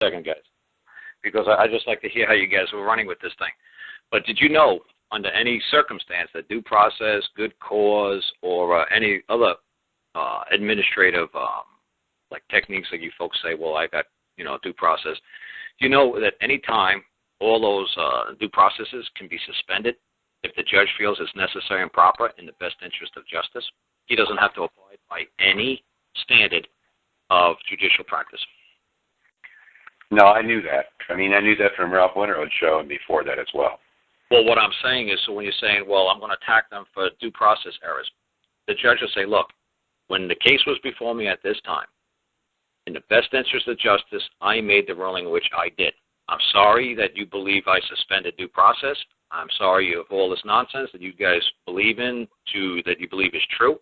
Second, guys, because I just like to hear how you guys were running with this thing. But did you know, under any circumstance, that due process, good cause, or any other administrative like techniques that you folks say, well, I got due process. Do you know that any time all those due processes can be suspended if the judge feels it's necessary and proper in the best interest of justice? He doesn't have to abide by any standard of judicial practice. No, I knew that. I knew that from Ralph Winterhood's show and before that as well. Well, what I'm saying is, so when you're saying, well, I'm going to attack them for due process errors, the judge will say, look, when the case was before me at this time, in the best interest of justice, I made the ruling which I did. I'm sorry that you believe I suspended due process. I'm sorry of all this nonsense that you guys believe in, that you believe is true.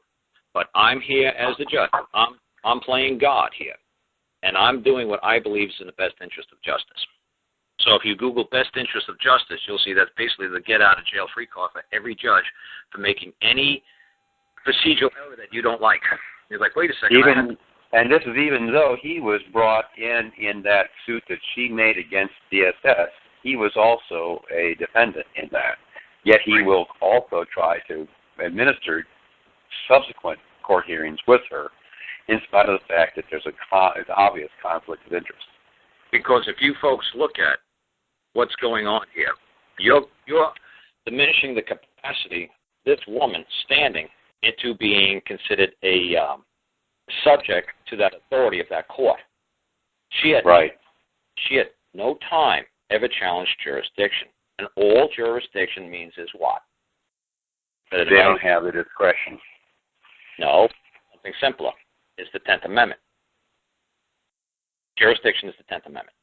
But I'm here as the judge. I'm playing God here. And I'm doing what I believe is in the best interest of justice. So if you Google best interest of justice, you'll see that's basically the get-out-of-jail-free card for every judge for making any procedural error that you don't like. You're like, wait a second. And this is even though he was brought in that suit that she made against DSS, he was also a defendant in that. Yet he will also try to administer subsequent court hearings with her, in spite of the fact that there's an obvious conflict of interest. Because if you folks look at what's going on here, you're diminishing the capacity this woman standing into being considered a subject to that authority of that court. She had no time ever challenged jurisdiction. And all jurisdiction means is what? They don't have the discretion. No, something simpler. Is the 10th Amendment. Jurisdiction is the 10th Amendment.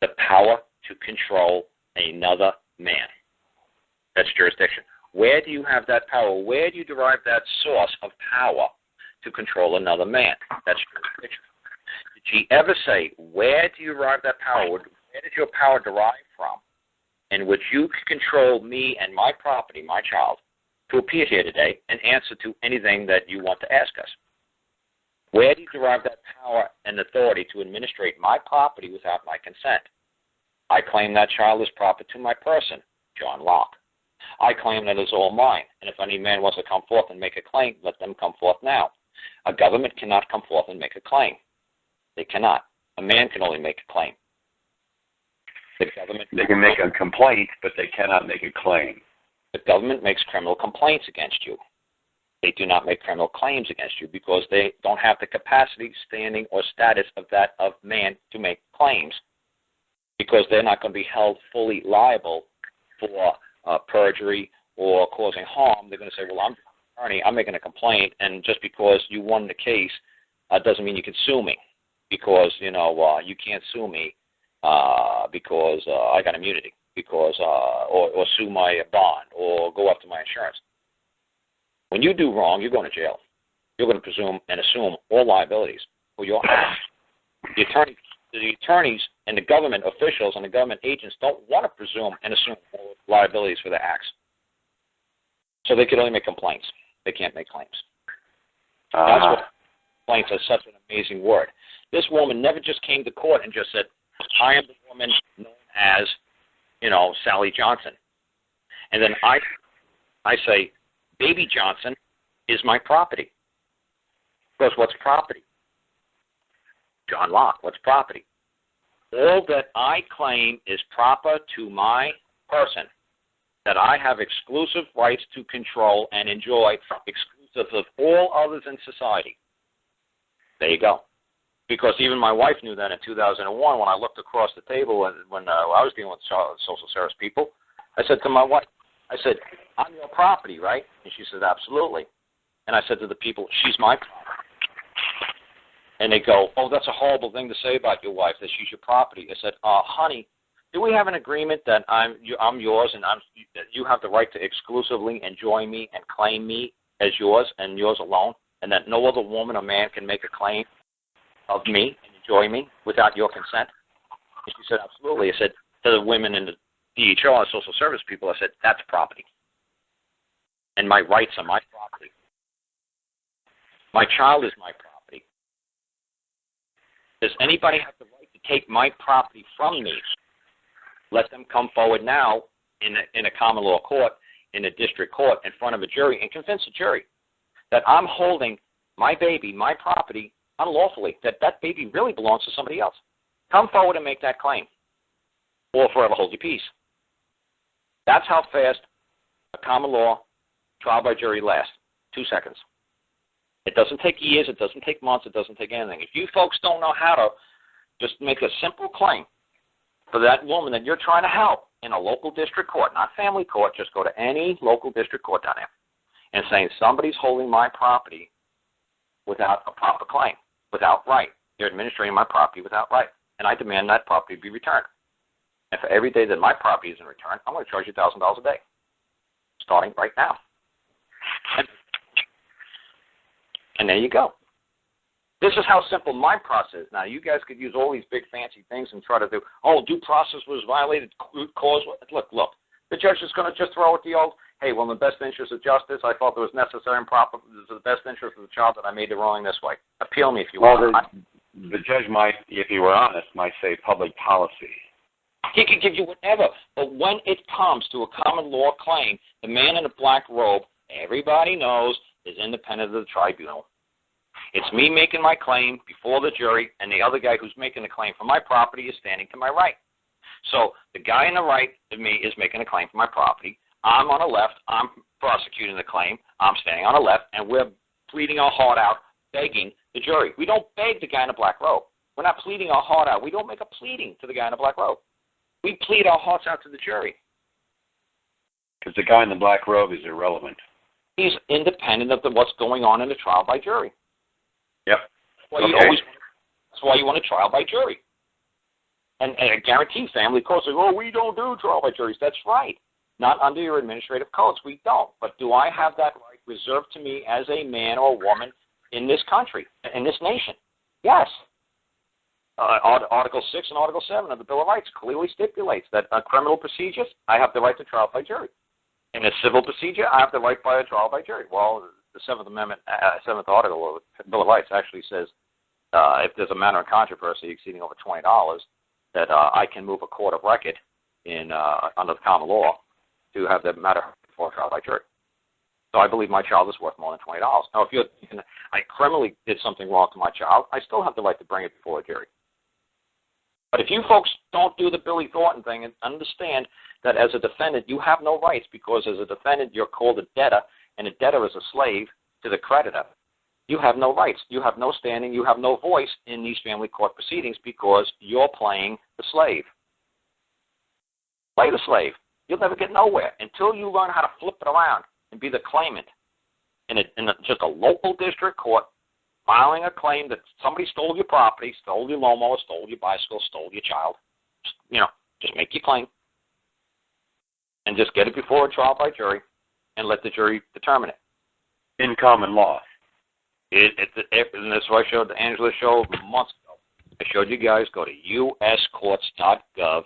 The power to control another man. That's jurisdiction. Where do you have that power? Where do you derive that source of power to control another man? That's jurisdiction. Did she ever say, where do you derive that power? Where did your power derive from? In which you can control me and my property, my child, to appear here today and answer to anything that you want to ask us. Where do you derive that power and authority to administrate my property without my consent? I claim that child is proper to my person, John Locke. I claim that it is all mine, and if any man wants to come forth and make a claim, let them come forth now. A government cannot come forth and make a claim. They cannot. A man can only make a claim. The government they can make a complaint, but they cannot make a claim. The government makes criminal complaints against you. They do not make criminal claims against you because they don't have the capacity, standing, or status of man to make claims, because they're not going to be held fully liable for perjury or causing harm. They're going to say, well, I'm an attorney, I'm making a complaint, and just because you won the case doesn't mean you can sue me, because, you can't sue me because I got immunity, because or sue my bond or go after my insurance. When you do wrong, you're going to jail. You're going to presume and assume all liabilities for your acts. The attorneys and the government officials and the government agents don't want to presume and assume all liabilities for their acts. So they can only make complaints. They can't make claims. That's what complaints are such an amazing word. This woman never just came to court and just said, I am the woman known as, Sally Johnson. And then I say, Baby Johnson is my property. Because what's property? John Locke, what's property? All that I claim is proper to my person, that I have exclusive rights to control and enjoy, exclusive of all others in society. There you go. Because even my wife knew that in 2001 when I looked across the table when I was dealing with social service people. I said to my wife, I said, I'm your property, right? And she said, absolutely. And I said to the people, she's my property. And they go, oh, that's a horrible thing to say about your wife, that she's your property. I said, honey, do we have an agreement that I'm yours and you have the right to exclusively enjoy me and claim me as yours and yours alone, and that no other woman or man can make a claim of me and enjoy me without your consent? And she said, absolutely. I said to the women in the DHL and social service people, I said, that's property. And my rights are my property. My child is my property. Does anybody have the right to take my property from me, let them come forward now in a common law court, in a district court, in front of a jury, and convince a jury that I'm holding my baby, my property, unlawfully, that baby really belongs to somebody else. Come forward and make that claim, or forever hold your peace. That's how fast a common law trial by jury lasts. 2 seconds. It doesn't take years. It doesn't take months. It doesn't take anything. If you folks don't know how to just make a simple claim for that woman that you're trying to help in a local district court, not family court, just go to any local district court down there and saying somebody's holding my property without a proper claim, without right. They're administrating my property without right, and I demand that property be returned. And for every day that my property isn't returned, I'm going to charge you $1,000 a day, starting right now. And there you go. This is how simple my process is. Now, you guys could use all these big fancy things and try to do, due process was violated, cause. Look. The judge is going to just throw it the old, hey, well, in the best interest of justice, I thought it was necessary and proper. This is the best interest of the child that I made the ruling this way. Appeal me if you want. The judge might, if he were honest, might say public policy. He could give you whatever. But when it comes to a common law claim, the man in the black robe, everybody knows, is independent of the tribunal. It's me making my claim before the jury, and the other guy who's making the claim for my property is standing to my right. So the guy on the right of me is making a claim for my property. I'm on the left. I'm prosecuting the claim. I'm standing on the left, and we're pleading our heart out, begging the jury. We don't beg the guy in the black robe. We're not pleading our heart out. We don't make a pleading to the guy in the black robe. We plead our hearts out to the jury. Because the guy in the black robe is irrelevant. He's independent of what's going on in the trial by jury. Yep. That's why you want a trial by jury. And I guarantee family courts say, we don't do trial by juries. That's right. Not under your administrative codes. We don't. But do I have that right reserved to me as a man or woman in this country, in this nation? Yes. Article 6 and Article 7 of the Bill of Rights clearly stipulates that criminal procedures, I have the right to trial by jury. In a civil procedure, I have the right by a trial by jury. Well, the 7th Amendment, 7th Article of the Bill of Rights actually says if there's a matter of controversy exceeding over $20, that I can move a court of record under the common law to have that matter before trial by jury. So I believe my child is worth more than $20. Now, if you're thinking I criminally did something wrong to my child, I still have the right to bring it before a jury. But if you folks don't do the Billy Thornton thing and understand that as a defendant you have no rights, because as a defendant you're called a debtor, and a debtor is a slave to the creditor, you have no rights. You have no standing. You have no voice in these family court proceedings because you're playing the slave. Play the slave. You'll never get nowhere until you learn how to flip it around and be the claimant in just a local district court, filing a claim that somebody stole your property, stole your lawnmower, stole your bicycle, stole your child. Just make your claim and just get it before a trial by jury and let the jury determine it. In common law. And that's what I showed the Angela show months ago. I showed you guys, go to uscourts.gov,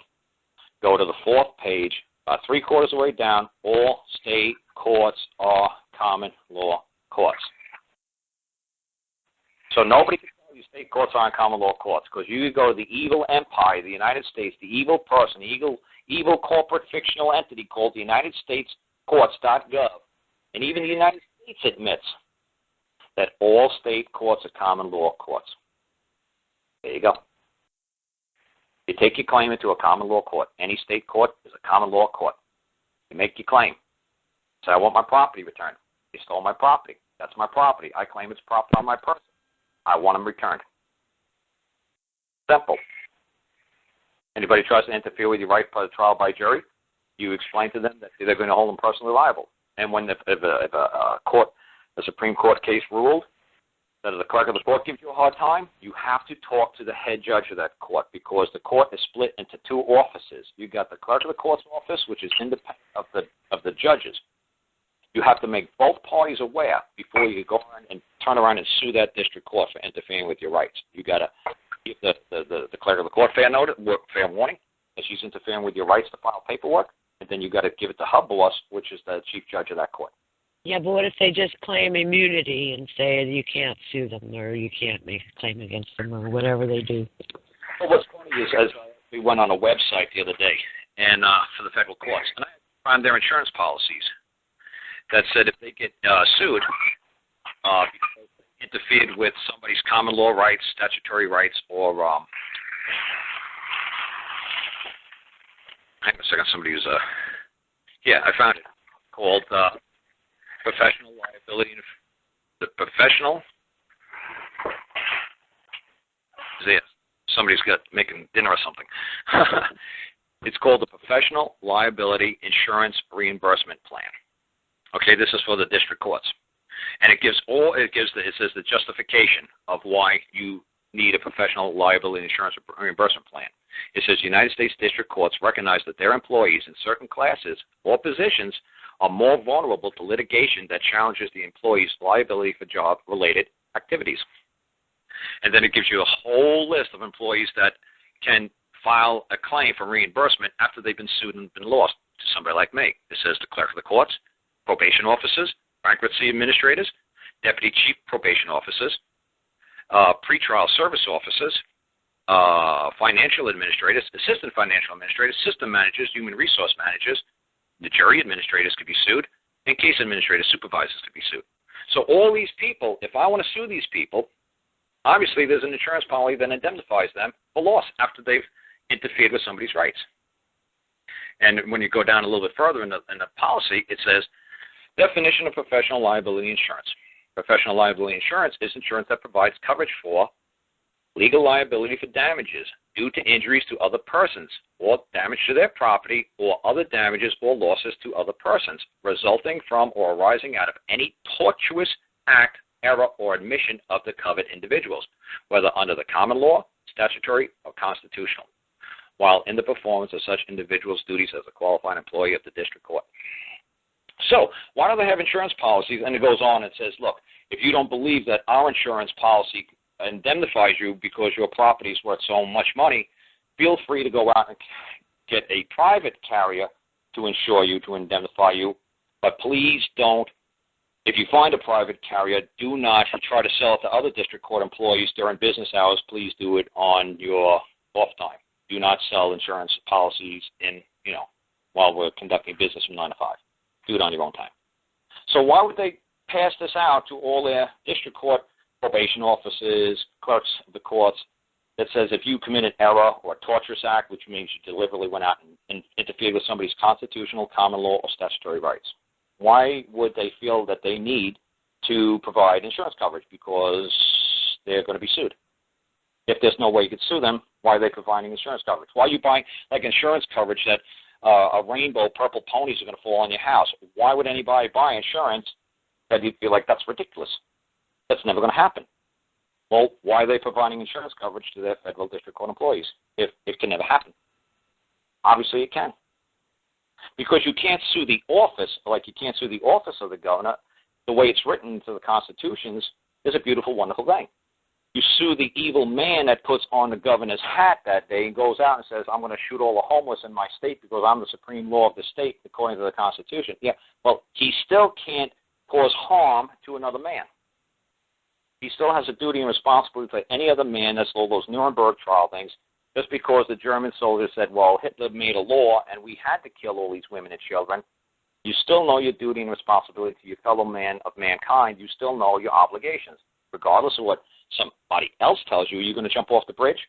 go to the 4th page, about 3/4 of the way down, all state courts are common law courts. So nobody can tell you state courts aren't common law courts, because you go to the evil empire, the United States, the evil person, the evil corporate fictional entity called the United States Courts.gov, and even the United States admits that all state courts are common law courts. There you go. You take your claim into a common law court. Any state court is a common law court. You make your claim. Say, I want my property returned. You stole my property. That's my property. I claim it's property on my person. I want them returned. Simple. Anybody tries to interfere with your right by the trial by jury, you explain to them that they're going to hold them personally liable. And when if a Supreme Court case ruled that the clerk of the court gives you a hard time, you have to talk to the head judge of that court, because the court is split into 2 offices. You've got the clerk of the court's office, which is independent of the judges. You have to make both parties aware before you go on and turn around and sue that district court for interfering with your rights. You got to give the clerk of the court fair warning that she's interfering with your rights to file paperwork, and then you got to give it to her boss, which is the chief judge of that court. Yeah, but what if they just claim immunity and say you can't sue them or you can't make a claim against them or whatever they do? Well, what's funny is, as we went on a website the other day, and for the federal courts, and I found their insurance policies that said if they get sued because they interfered with somebody's common law rights, statutory rights, or hang on a second, somebody who's yeah, I found it called professional liability. The professional. Yeah, somebody's got making dinner or something. It's called the Professional Liability Insurance Reimbursement Plan. Okay, this is for the district courts, and it says the justification of why you need a professional liability insurance reimbursement plan. It says United States district courts recognize that their employees in certain classes or positions are more vulnerable to litigation that challenges the employee's liability for job-related activities. And then it gives you a whole list of employees that can file a claim for reimbursement after they've been sued and been lost to somebody like me. It says the clerk of the courts, probation officers, bankruptcy administrators, deputy chief probation officers, pretrial service officers, financial administrators, assistant financial administrators, system managers, human resource managers, the jury administrators could be sued, and case administrators, supervisors could be sued. So all these people, if I want to sue these people, obviously there's an insurance policy that indemnifies them for loss after they've interfered with somebody's rights. And when you go down a little bit further in the policy, it says, definition of professional liability insurance. Professional liability insurance is insurance that provides coverage for legal liability for damages due to injuries to other persons or damage to their property or other damages or losses to other persons resulting from or arising out of any tortuous act, error, or admission of the covered individuals, whether under the common law, statutory, or constitutional, while in the performance of such individuals' duties as a qualified employee of the district court. So, why do they have insurance policies? And it goes on and says, look, if you don't believe that our insurance policy indemnifies you because your property is worth so much money, feel free to go out and get a private carrier to insure you, to indemnify you, but please don't. If you find a private carrier, do not try to sell it to other district court employees during business hours. Please do it on your off time. Do not sell insurance policies while we're conducting business from 9 to 5. Do it on your own time. So why would they pass this out to all their district court probation officers, clerks of the courts, that says if you commit an error or a torturous act, which means you deliberately went out and interfered with somebody's constitutional, common law, or statutory rights? Why would they feel that they need to provide insurance coverage? Because they're going to be sued. If there's no way you could sue them, why are they providing insurance coverage? Why are you buying insurance coverage that a rainbow purple ponies are going to fall on your house? Why would anybody buy insurance that you'd feel like that's ridiculous? That's never going to happen. Well, why are they providing insurance coverage to their federal district court employees if it can never happen? Obviously it can. Because you can't sue the office, like you can't sue the office of the governor. The way it's written to the constitutions is a beautiful, wonderful thing. You sue the evil man that puts on the governor's hat that day and goes out and says, I'm going to shoot all the homeless in my state because I'm the supreme law of the state according to the Constitution. Yeah, well, he still can't cause harm to another man. He still has a duty and responsibility for any other man. That's all those Nuremberg trial things. Just because the German soldiers said, well, Hitler made a law and we had to kill all these women and children, you still know your duty and responsibility to your fellow man of mankind. You still know your obligations. Regardless of what somebody else tells you, you're going to jump off the bridge?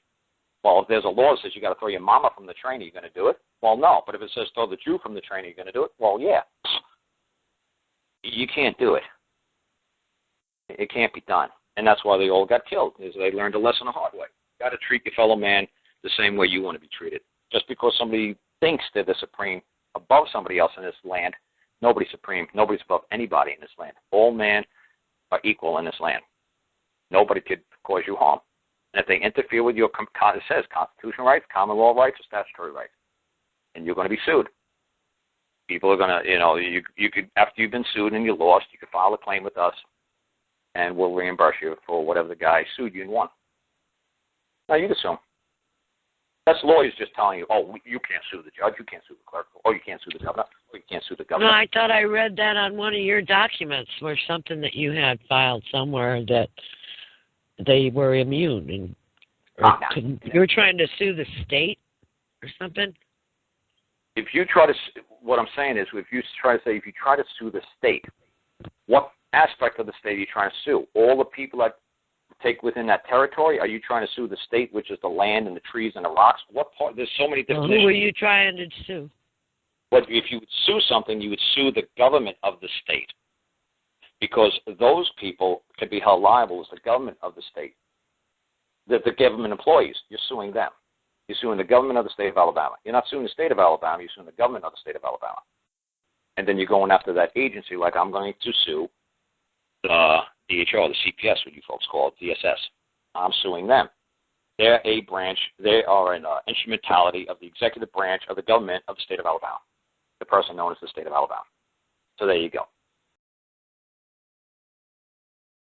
Well, if there's a law that says you got to throw your mama from the train, are you going to do it? Well, no. But if it says throw the Jew from the train, are you going to do it? Well, yeah. You can't do it. It can't be done. And that's why they all got killed, is they learned a lesson the hard way. You got to treat your fellow man the same way you want to be treated. Just because somebody thinks they're the supreme above somebody else in this land, nobody's supreme. Nobody's above anybody in this land. All men are equal in this land. Nobody could cause you harm. And if they interfere with your, it says constitutional rights, common law rights, or statutory rights, and you're going to be sued. People are going to, you could, after you've been sued and you lost, you could file a claim with us, and we'll reimburse you for whatever the guy sued you and won. Now, you can sue him. That's lawyers just telling you, oh, you can't sue the judge, you can't sue the clerk, or you can't sue the governor, or you can't sue the governor. No, I thought I read that on one of your documents, or something that you had filed somewhere that they were immune. And You're trying to sue the state or something? If you try to, what I'm saying is, if you try to sue the state, what aspect of the state are you trying to sue? All the people that take within that territory? Are you trying to sue the state, which is the land and the trees and the rocks? What part? There's so many different issues. Who are you trying to sue? But if you would sue something, you would sue the government of the state, because those people can be held liable as the government of the state. The government employees, you're suing them. You're suing the government of the state of Alabama. You're not suing the state of Alabama, you're suing the government of the state of Alabama. And then you're going after that agency, like I'm going to sue the DHO, the CPS, what you folks call it, DSS. I'm suing them. They're a branch, they are an instrumentality of the executive branch of the government of the state of Alabama, the person known as the state of Alabama. So there you go.